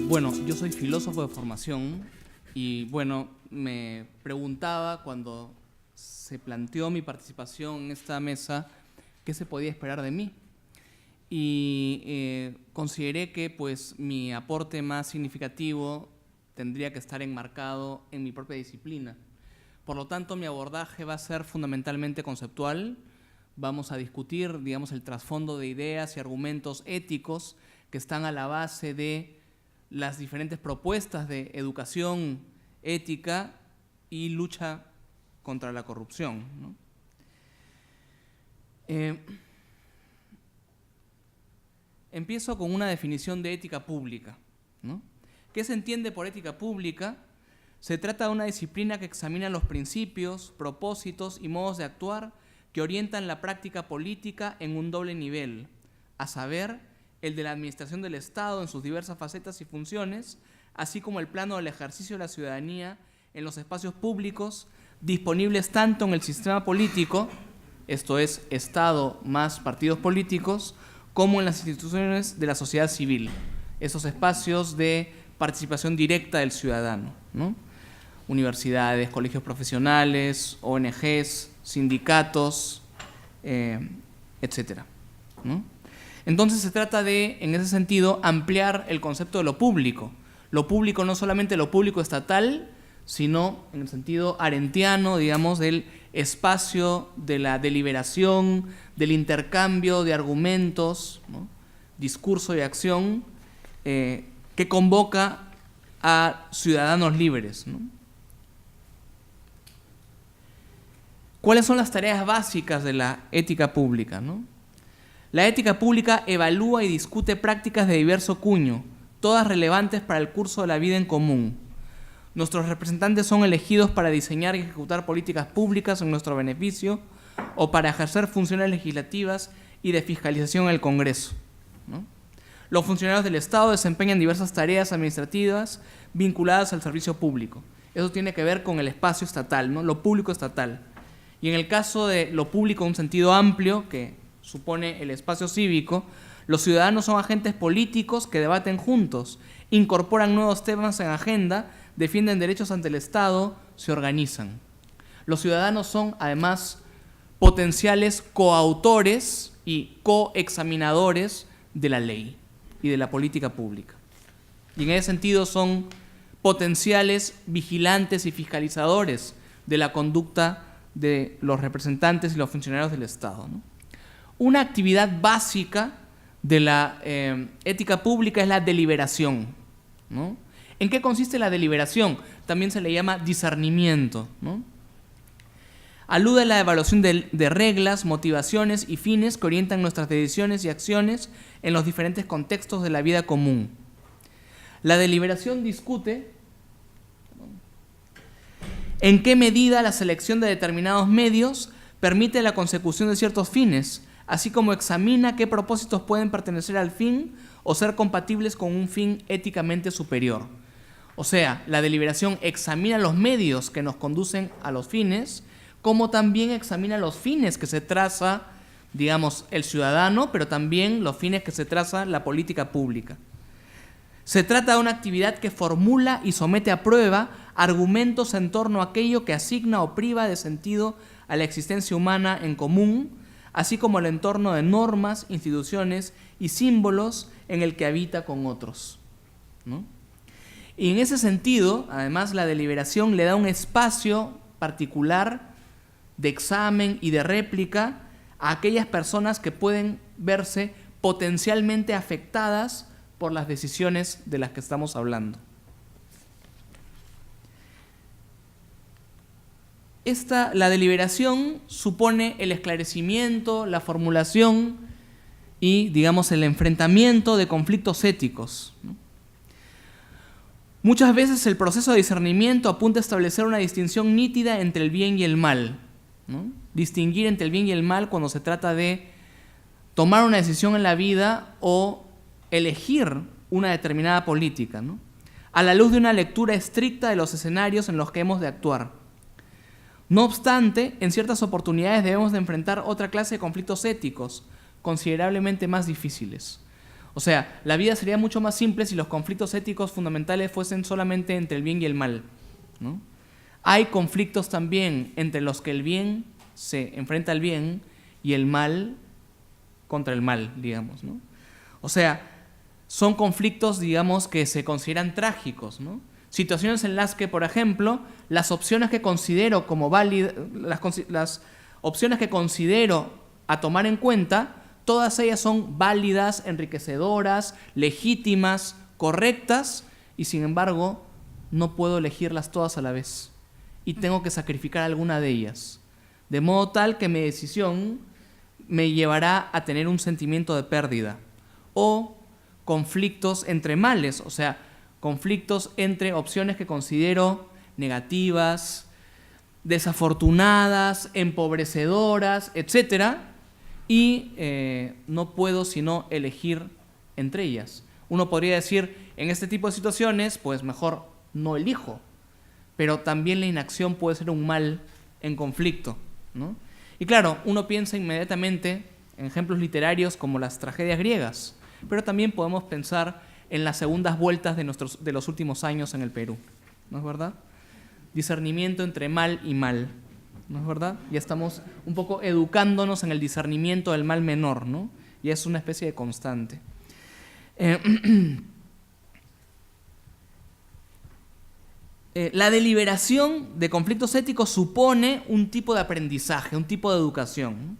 Bueno, yo soy filósofo de formación y bueno, me preguntaba cuando se planteó mi participación en esta mesa qué se podía esperar de mí. Y consideré que pues mi aporte más significativo tendría que estar enmarcado en mi propia disciplina. Por lo tanto, mi abordaje va a ser fundamentalmente conceptual. Vamos a discutir, digamos, el trasfondo de ideas y argumentos éticos que están a la base de las diferentes propuestas de educación ética y lucha contra la corrupción, ¿no? Empiezo con una definición de ética pública, ¿no? ¿Qué se entiende por ética pública? Se trata de una disciplina que examina los principios, propósitos y modos de actuar que orientan la práctica política en un doble nivel, a saber, el de la administración del Estado en sus diversas facetas y funciones, así como el plano del ejercicio de la ciudadanía en los espacios públicos disponibles tanto en el sistema político, esto es, Estado más partidos políticos, como en las instituciones de la sociedad civil, esos espacios de participación directa del ciudadano, ¿no? Universidades, colegios profesionales, ONGs, sindicatos, etcétera, ¿no? Entonces se trata de, en ese sentido, ampliar el concepto de lo público. Lo público no solamente lo público estatal, sino en el sentido arendtiano, digamos, del espacio de la deliberación, del intercambio de argumentos, ¿no? Discurso y acción, que convoca a ciudadanos libres, ¿no? ¿Cuáles son las tareas básicas de la ética pública, ¿no? La ética pública evalúa y discute prácticas de diverso cuño, todas relevantes para el curso de la vida en común. Nuestros representantes son elegidos para diseñar y ejecutar políticas públicas en nuestro beneficio o para ejercer funciones legislativas y de fiscalización en el Congreso, ¿no? Los funcionarios del Estado desempeñan diversas tareas administrativas vinculadas al servicio público. Eso tiene que ver con el espacio estatal, ¿no? Lo público estatal. Y en el caso de lo público en un sentido amplio, que supone el espacio cívico, los ciudadanos son agentes políticos que debaten juntos, incorporan nuevos temas en agenda, defienden derechos ante el Estado, se organizan. Los ciudadanos son, además, potenciales coautores y coexaminadores de la ley y de la política pública. Y en ese sentido son potenciales vigilantes y fiscalizadores de la conducta de los representantes y los funcionarios del Estado, ¿no? Una actividad básica de la ética pública es la deliberación, ¿no? ¿En qué consiste la deliberación? También se le llama discernimiento, ¿no? Alude a la evaluación de reglas, motivaciones y fines que orientan nuestras decisiones y acciones en los diferentes contextos de la vida común. La deliberación discute en qué medida la selección de determinados medios permite la consecución de ciertos fines, así como examina qué propósitos pueden pertenecer al fin o ser compatibles con un fin éticamente superior. O sea, la deliberación examina los medios que nos conducen a los fines, como también examina los fines que se traza, digamos, el ciudadano, pero también los fines que se traza la política pública. Se trata de una actividad que formula y somete a prueba argumentos en torno a aquello que asigna o priva de sentido a la existencia humana en común, así como el entorno de normas, instituciones y símbolos en el que habita con otros, ¿no? Y en ese sentido, además, la deliberación le da un espacio particular de examen y de réplica a aquellas personas que pueden verse potencialmente afectadas por las decisiones de las que estamos hablando. La deliberación supone el esclarecimiento, la formulación y, digamos, el enfrentamiento de conflictos éticos, ¿no? Muchas veces el proceso de discernimiento apunta a establecer una distinción nítida entre el bien y el mal, ¿no? Distinguir entre el bien y el mal cuando se trata de tomar una decisión en la vida o elegir una determinada política, ¿no? A la luz de una lectura estricta de los escenarios en los que hemos de actuar. No obstante, en ciertas oportunidades debemos de enfrentar otra clase de conflictos éticos considerablemente más difíciles. O sea, la vida sería mucho más simple si los conflictos éticos fundamentales fuesen solamente entre el bien y el mal, ¿no? Hay conflictos también entre los que el bien se enfrenta al bien y el mal contra el mal, digamos, ¿no? O sea, son conflictos, digamos, que se consideran trágicos, ¿no? Situaciones en las que, por ejemplo, las opciones que considero como válidas, las opciones que considero a tomar en cuenta, todas ellas son válidas, enriquecedoras, legítimas, correctas, y sin embargo, no puedo elegirlas todas a la vez. Y tengo que sacrificar alguna de ellas. De modo tal que mi decisión me llevará a tener un sentimiento de pérdida. O conflictos entre males, o sea, conflictos entre opciones que considero negativas, desafortunadas, empobrecedoras, etc. Y no puedo sino elegir entre ellas. Uno podría decir, en este tipo de situaciones, pues mejor no elijo. Pero también la inacción puede ser un mal en conflicto, ¿no? Y claro, uno piensa inmediatamente en ejemplos literarios como las tragedias griegas, pero también podemos pensar en las segundas vueltas de los últimos años en el Perú, ¿no es verdad? Discernimiento entre mal y mal, ¿no es verdad? Ya estamos un poco educándonos en el discernimiento del mal menor, ¿no? Y es una especie de constante. La deliberación de conflictos éticos supone un tipo de aprendizaje, un tipo de educación,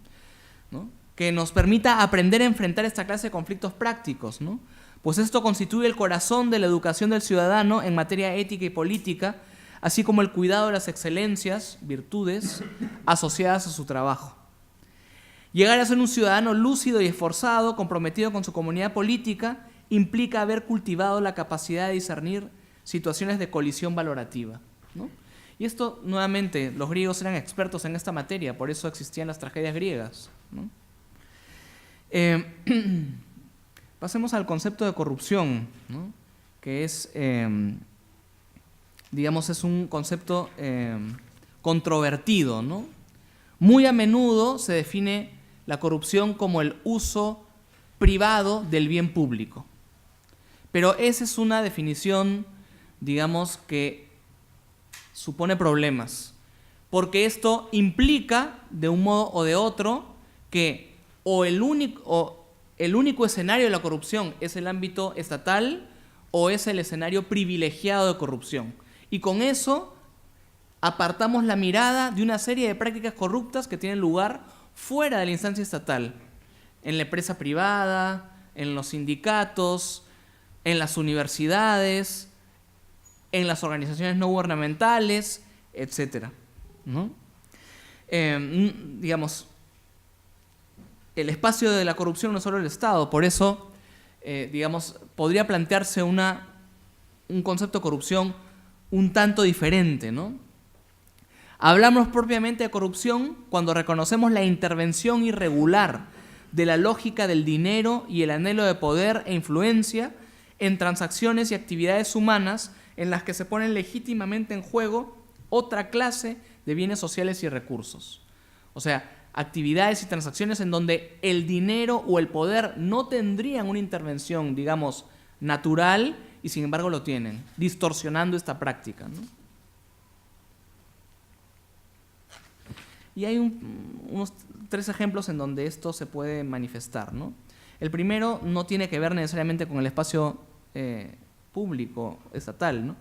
¿no? Que nos permita aprender a enfrentar esta clase de conflictos prácticos, ¿no? Pues esto constituye el corazón de la educación del ciudadano en materia ética y política, así como el cuidado de las excelencias, virtudes, asociadas a su trabajo. Llegar a ser un ciudadano lúcido y esforzado, comprometido con su comunidad política, implica haber cultivado la capacidad de discernir situaciones de colisión valorativa, ¿no? Y esto, nuevamente, los griegos eran expertos en esta materia, por eso existían las tragedias griegas, ¿no? Pasemos al concepto de corrupción, ¿no? Que es, digamos, es un concepto controvertido, ¿no? Muy a menudo se define la corrupción como el uso privado del bien público. Pero esa es una definición, digamos, que supone problemas, porque esto implica, de un modo o de otro, que el único escenario de la corrupción es el ámbito estatal o es el escenario privilegiado de corrupción. Y con eso apartamos la mirada de una serie de prácticas corruptas que tienen lugar fuera de la instancia estatal, en la empresa privada, en los sindicatos, en las universidades, en las organizaciones no gubernamentales, etc., ¿no? Digamos, el espacio de la corrupción no es solo el Estado, por eso, digamos, podría plantearse un concepto de corrupción un tanto diferente, ¿no? Hablamos propiamente de corrupción cuando reconocemos la intervención irregular de la lógica del dinero y el anhelo de poder e influencia en transacciones y actividades humanas en las que se ponen legítimamente en juego otra clase de bienes sociales y recursos. O sea, actividades y transacciones en donde el dinero o el poder no tendrían una intervención, digamos, natural, y sin embargo lo tienen, distorsionando esta práctica, ¿no? Y hay unos 3 ejemplos en donde esto se puede manifestar, ¿no? El primero no tiene que ver necesariamente con el espacio público, estatal, ¿no?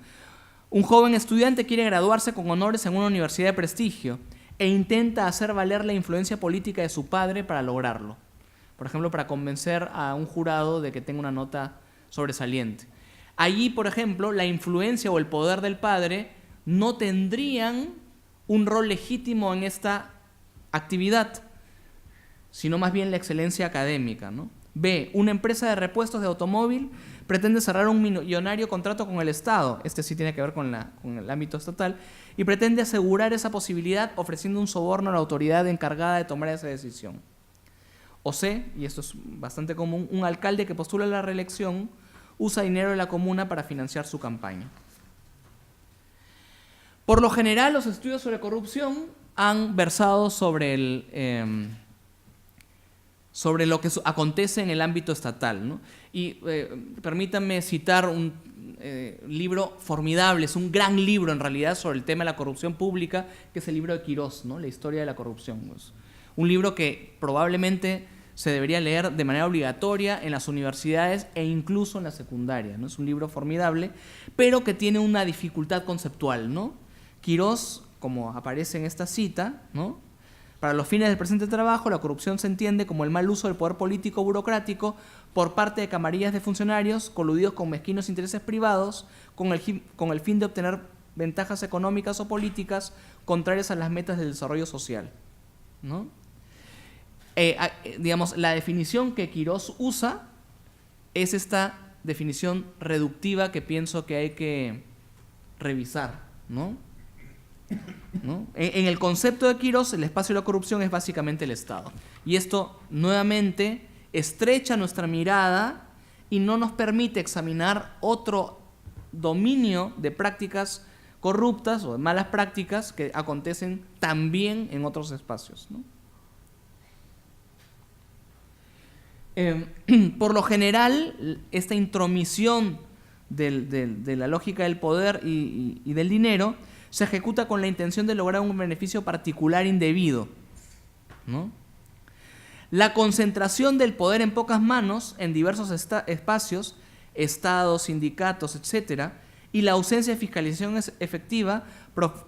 Un joven estudiante quiere graduarse con honores en una universidad de prestigio e intenta hacer valer la influencia política de su padre para lograrlo. Por ejemplo, para convencer a un jurado de que tenga una nota sobresaliente. Allí, por ejemplo, la influencia o el poder del padre no tendrían un rol legítimo en esta actividad, sino más bien la excelencia académica, ¿no? B. Una empresa de repuestos de automóvil pretende cerrar un millonario contrato con el Estado, este sí tiene que ver con el ámbito estatal, y pretende asegurar esa posibilidad ofreciendo un soborno a la autoridad encargada de tomar esa decisión. O C, y esto es bastante común, un alcalde que postula la reelección usa dinero de la comuna para financiar su campaña. Por lo general, los estudios sobre corrupción han versado sobre sobre lo que acontece en el ámbito estatal, ¿no? Y permítanme citar un libro formidable, es un gran libro en realidad sobre el tema de la corrupción pública, que es el libro de Quirós, ¿no? La historia de la corrupción. Es un libro que probablemente se debería leer de manera obligatoria en las universidades e incluso en la secundaria, ¿no? Es un libro formidable, pero que tiene una dificultad conceptual, ¿no? Quirós, como aparece en esta cita, ¿no? Para los fines del presente trabajo, la corrupción se entiende como el mal uso del poder político burocrático por parte de camarillas de funcionarios coludidos con mezquinos intereses privados con el fin de obtener ventajas económicas o políticas contrarias a las metas del desarrollo social, ¿no? Digamos, la definición que Quirós usa es esta definición reductiva que pienso que hay que revisar, ¿no? En el concepto de Quirós, el espacio de la corrupción es básicamente el Estado. Y esto, nuevamente, estrecha nuestra mirada y no nos permite examinar otro dominio de prácticas corruptas o de malas prácticas que acontecen también en otros espacios, ¿no? Por lo general, esta intromisión de la lógica del poder y del dinero se ejecuta con la intención de lograr un beneficio particular indebido, ¿no? La concentración del poder en pocas manos, en diversos espacios, estados, sindicatos, etc., y la ausencia de fiscalización efectiva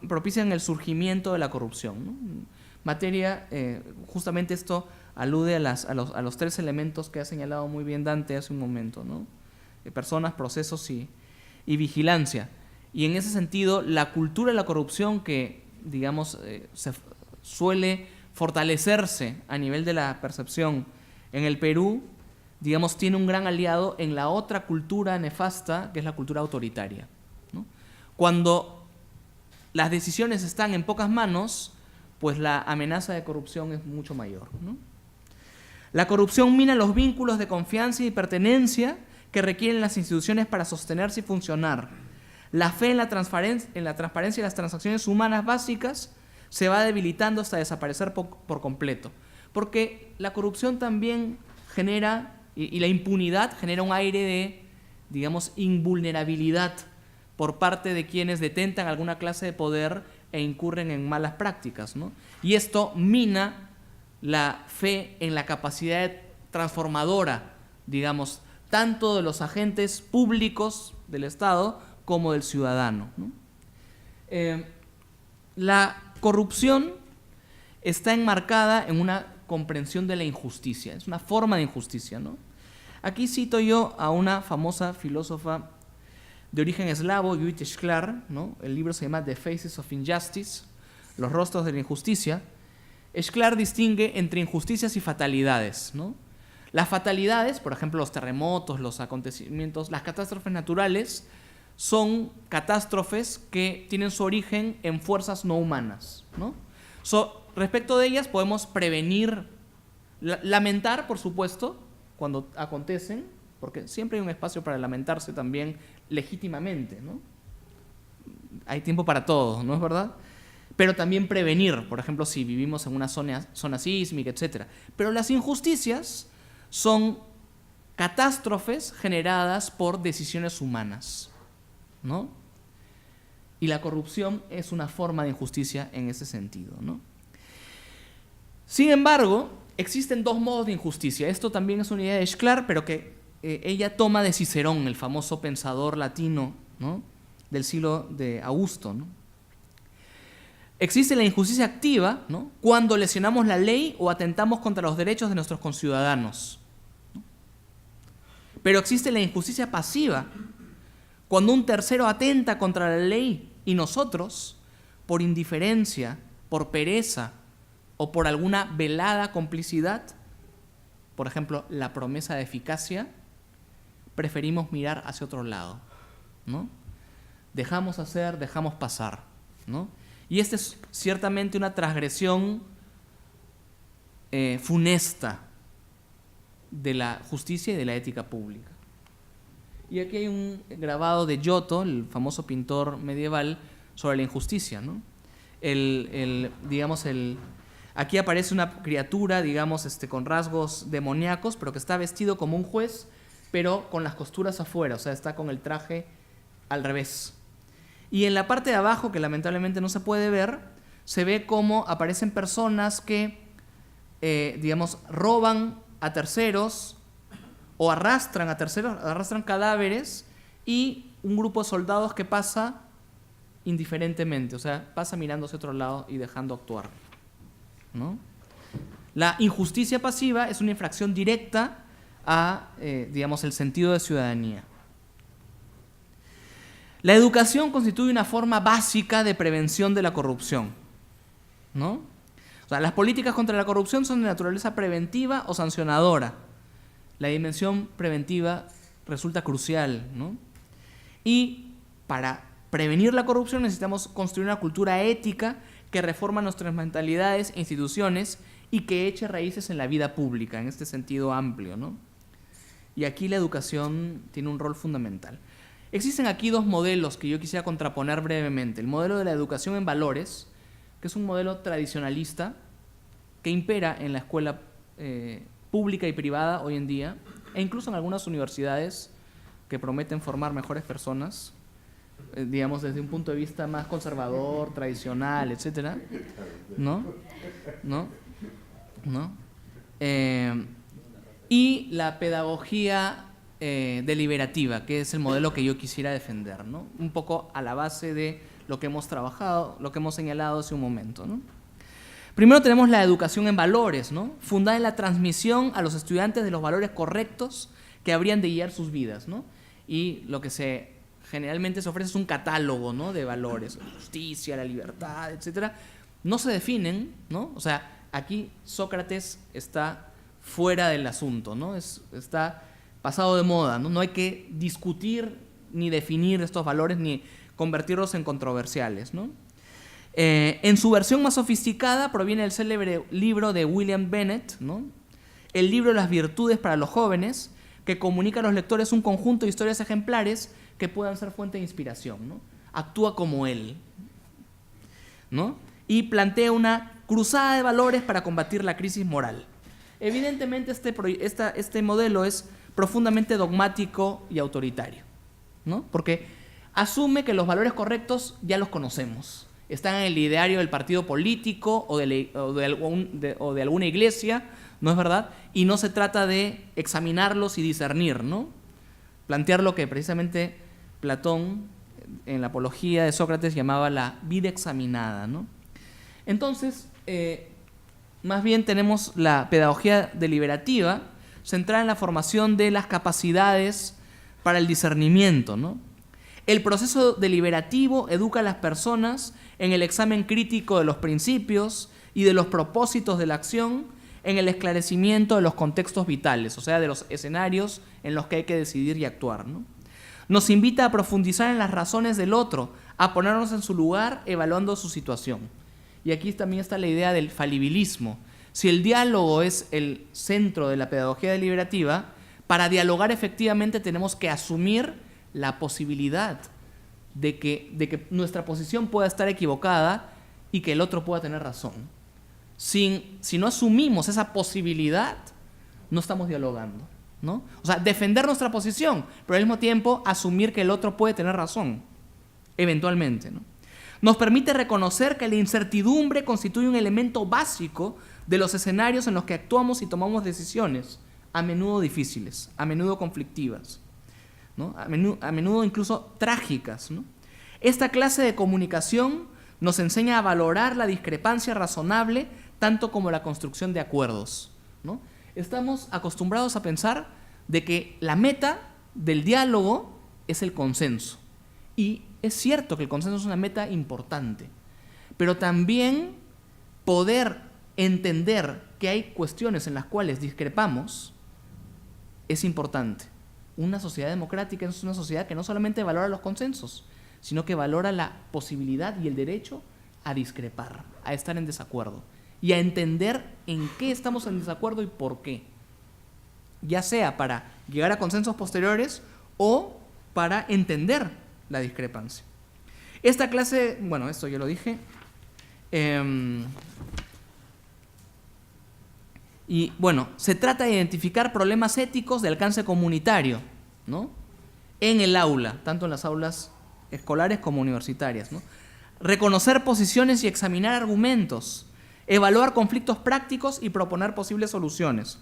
propician el surgimiento de la corrupción, ¿no? Materia, justamente esto alude a los tres elementos que ha señalado muy bien Dante hace un momento, ¿no? Personas, procesos y vigilancia. Y en ese sentido, la cultura de la corrupción que, digamos, se suele fortalecerse a nivel de la percepción en el Perú, digamos, tiene un gran aliado en la otra cultura nefasta, que es la cultura autoritaria, ¿no? Cuando las decisiones están en pocas manos, pues la amenaza de corrupción es mucho mayor, ¿no? La corrupción mina los vínculos de confianza y pertenencia que requieren las instituciones para sostenerse y funcionar. La fe en la transparencia de las transacciones humanas básicas se va debilitando hasta desaparecer por completo. Porque la corrupción también genera, y la impunidad genera un aire de, digamos, invulnerabilidad por parte de quienes detentan alguna clase de poder e incurren en malas prácticas, ¿no? Y esto mina la fe en la capacidad transformadora, digamos, tanto de los agentes públicos del Estado como del ciudadano, ¿no? La corrupción está enmarcada en una comprensión de la injusticia, es una forma de injusticia, ¿no? Aquí cito yo a una famosa filósofa de origen eslavo, Judith Shklar, ¿no? El libro se llama The Faces of Injustice, los rostros de la injusticia. Shklar distingue entre injusticias y fatalidades, ¿no? Las fatalidades, por ejemplo, los terremotos, los acontecimientos, las catástrofes naturales, son catástrofes que tienen su origen en fuerzas no humanas, ¿no? Respecto de ellas podemos prevenir, lamentar, por supuesto, cuando acontecen, porque siempre hay un espacio para lamentarse también legítimamente, ¿no? Hay tiempo para todo, ¿no es verdad? Pero también prevenir, por ejemplo, si vivimos en una zona sísmica, etc. Pero las injusticias son catástrofes generadas por decisiones humanas, ¿no? Y la corrupción es una forma de injusticia en ese sentido, ¿no? Sin embargo, existen dos modos de injusticia. Esto también es una idea de Shklar, pero que ella toma de Cicerón, el famoso pensador latino, ¿no? Del siglo de Augusto, ¿no? Existe la injusticia activa, ¿no? Cuando lesionamos la ley o atentamos contra los derechos de nuestros conciudadanos, ¿no? Pero existe la injusticia pasiva, cuando un tercero atenta contra la ley y nosotros, por indiferencia, por pereza o por alguna velada complicidad, por ejemplo, la promesa de eficacia, preferimos mirar hacia otro lado, ¿no? Dejamos hacer, dejamos pasar, ¿no? Y esta es ciertamente una transgresión funesta de la justicia y de la ética pública. Y aquí hay un grabado de Giotto, el famoso pintor medieval, sobre la injusticia, ¿no? Aquí aparece una criatura, digamos, con rasgos demoníacos, pero que está vestido como un juez, pero con las costuras afuera, o sea, está con el traje al revés. Y en la parte de abajo, que lamentablemente no se puede ver, se ve cómo aparecen personas que, digamos, roban a terceros o arrastran a terceros, arrastran cadáveres, y un grupo de soldados que pasa indiferentemente, o sea, pasa mirando hacia otro lado y dejando actuar, ¿no? La injusticia pasiva es una infracción directa a, digamos, el sentido de ciudadanía. La educación constituye una forma básica de prevención de la corrupción, ¿no? O sea, las políticas contra la corrupción son de naturaleza preventiva o sancionadora. La dimensión preventiva resulta crucial, ¿no? Y para prevenir la corrupción necesitamos construir una cultura ética que reforma nuestras mentalidades e instituciones y que eche raíces en la vida pública, en este sentido amplio, ¿no? Y aquí la educación tiene un rol fundamental. Existen aquí dos modelos que yo quisiera contraponer brevemente. El modelo de la educación en valores, que es un modelo tradicionalista que impera en la escuela pública y privada hoy en día, e incluso en algunas universidades que prometen formar mejores personas, digamos, desde un punto de vista más conservador, tradicional, etcétera, ¿no? Y la pedagogía deliberativa, que es el modelo que yo quisiera defender, ¿no? Un poco a la base de lo que hemos trabajado, lo que hemos señalado hace un momento, ¿no? Primero tenemos la educación en valores, ¿no? Fundada en la transmisión a los estudiantes de los valores correctos que habrían de guiar sus vidas, ¿no? Y lo que generalmente se ofrece es un catálogo, ¿no?, de valores, la justicia, la libertad, etcétera. No se definen, ¿no? O sea, aquí Sócrates está fuera del asunto, ¿no? Está pasado de moda, ¿no? No hay que discutir ni definir estos valores ni convertirlos en controversiales, ¿no? En su versión más sofisticada proviene el célebre libro de William Bennett, ¿no? El libro de las virtudes para los jóvenes, que comunica a los lectores un conjunto de historias ejemplares que puedan ser fuente de inspiración, ¿no? Actúa como él, ¿no? Y plantea una cruzada de valores para combatir la crisis moral. Evidentemente este modelo es profundamente dogmático y autoritario, ¿no? Porque asume que los valores correctos ya los conocemos. Están en el ideario del partido político o de alguna iglesia, ¿no es verdad? Y no se trata de examinarlos y discernir, ¿no? Plantear lo que precisamente Platón, en la apología de Sócrates, llamaba la vida examinada, ¿no? Entonces, más bien tenemos la pedagogía deliberativa, centrada en la formación de las capacidades para el discernimiento, ¿no? El proceso deliberativo educa a las personas en el examen crítico de los principios y de los propósitos de la acción, en el esclarecimiento de los contextos vitales, o sea, de los escenarios en los que hay que decidir y actuar, ¿no? Nos invita a profundizar en las razones del otro, a ponernos en su lugar, evaluando su situación. Y aquí también está la idea del falibilismo. Si el diálogo es el centro de la pedagogía deliberativa, para dialogar efectivamente tenemos que asumir la posibilidad de que nuestra posición pueda estar equivocada y que el otro pueda tener razón. Si no asumimos esa posibilidad, no estamos dialogando, ¿no? O sea, defender nuestra posición, pero al mismo tiempo asumir que el otro puede tener razón, eventualmente, ¿no? Nos permite reconocer que la incertidumbre constituye un elemento básico de los escenarios en los que actuamos y tomamos decisiones, a menudo difíciles, a menudo conflictivas, ¿no? A menudo incluso trágicas, ¿no? Esta clase de comunicación nos enseña a valorar la discrepancia razonable tanto como la construcción de acuerdos, ¿no? Estamos acostumbrados a pensar de que la meta del diálogo es el consenso. Y es cierto que el consenso es una meta importante, pero también poder entender que hay cuestiones en las cuales discrepamos es importante. Una sociedad democrática es una sociedad que no solamente valora los consensos, sino que valora la posibilidad y el derecho a discrepar, a estar en desacuerdo y a entender en qué estamos en desacuerdo y por qué, ya sea para llegar a consensos posteriores o para entender la discrepancia. Esta clase, bueno, esto ya lo dije, Y bueno, se trata de identificar problemas éticos de alcance comunitario, ¿no?, en el aula, tanto en las aulas escolares como universitarias, ¿no? Reconocer posiciones y examinar argumentos, evaluar conflictos prácticos y proponer posibles soluciones,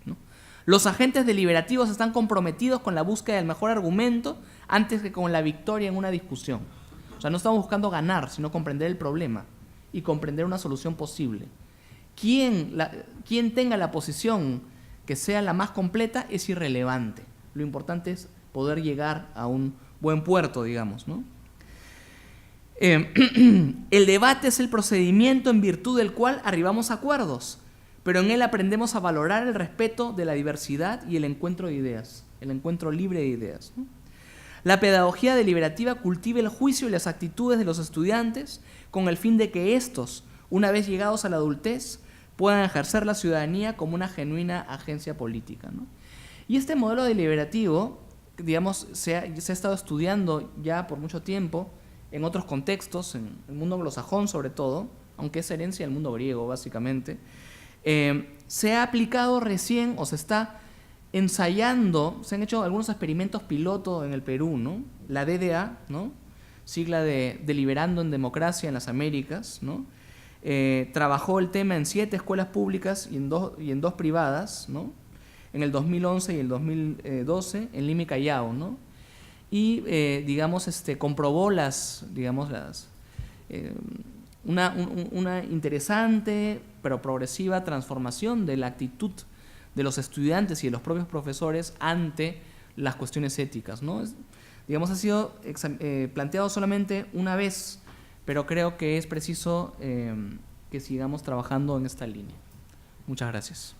¿no? Los agentes deliberativos están comprometidos con la búsqueda del mejor argumento antes que con la victoria en una discusión. O sea, no estamos buscando ganar, sino comprender el problema y comprender una solución posible. Quien tenga la posición que sea la más completa es irrelevante. Lo importante es poder llegar a un buen puerto, digamos, ¿no? El debate es el procedimiento en virtud del cual arribamos a acuerdos, pero en él aprendemos a valorar el respeto de la diversidad y el encuentro de ideas, el encuentro libre de ideas, ¿no? La pedagogía deliberativa cultiva el juicio y las actitudes de los estudiantes con el fin de que éstos, una vez llegados a la adultez, puedan ejercer la ciudadanía como una genuina agencia política, ¿no? Y este modelo deliberativo, digamos, se ha estado estudiando ya por mucho tiempo en otros contextos, en el mundo anglosajón sobre todo, aunque es herencia del mundo griego básicamente. Se ha aplicado recién, o se está ensayando, se han hecho algunos experimentos piloto en el Perú, ¿no? La DDA, ¿no?, sigla de Deliberando en Democracia en las Américas, ¿no? Trabajó el tema en 7 escuelas públicas y en dos privadas, ¿no?, en el 2011 y el 2012 en Lima y Callao, ¿no? Y digamos, comprobó una interesante pero progresiva transformación de la actitud de los estudiantes y de los propios profesores ante las cuestiones éticas, ¿no? Digamos, ha sido planteado solamente una vez, pero creo que es preciso que sigamos trabajando en esta línea. Muchas gracias.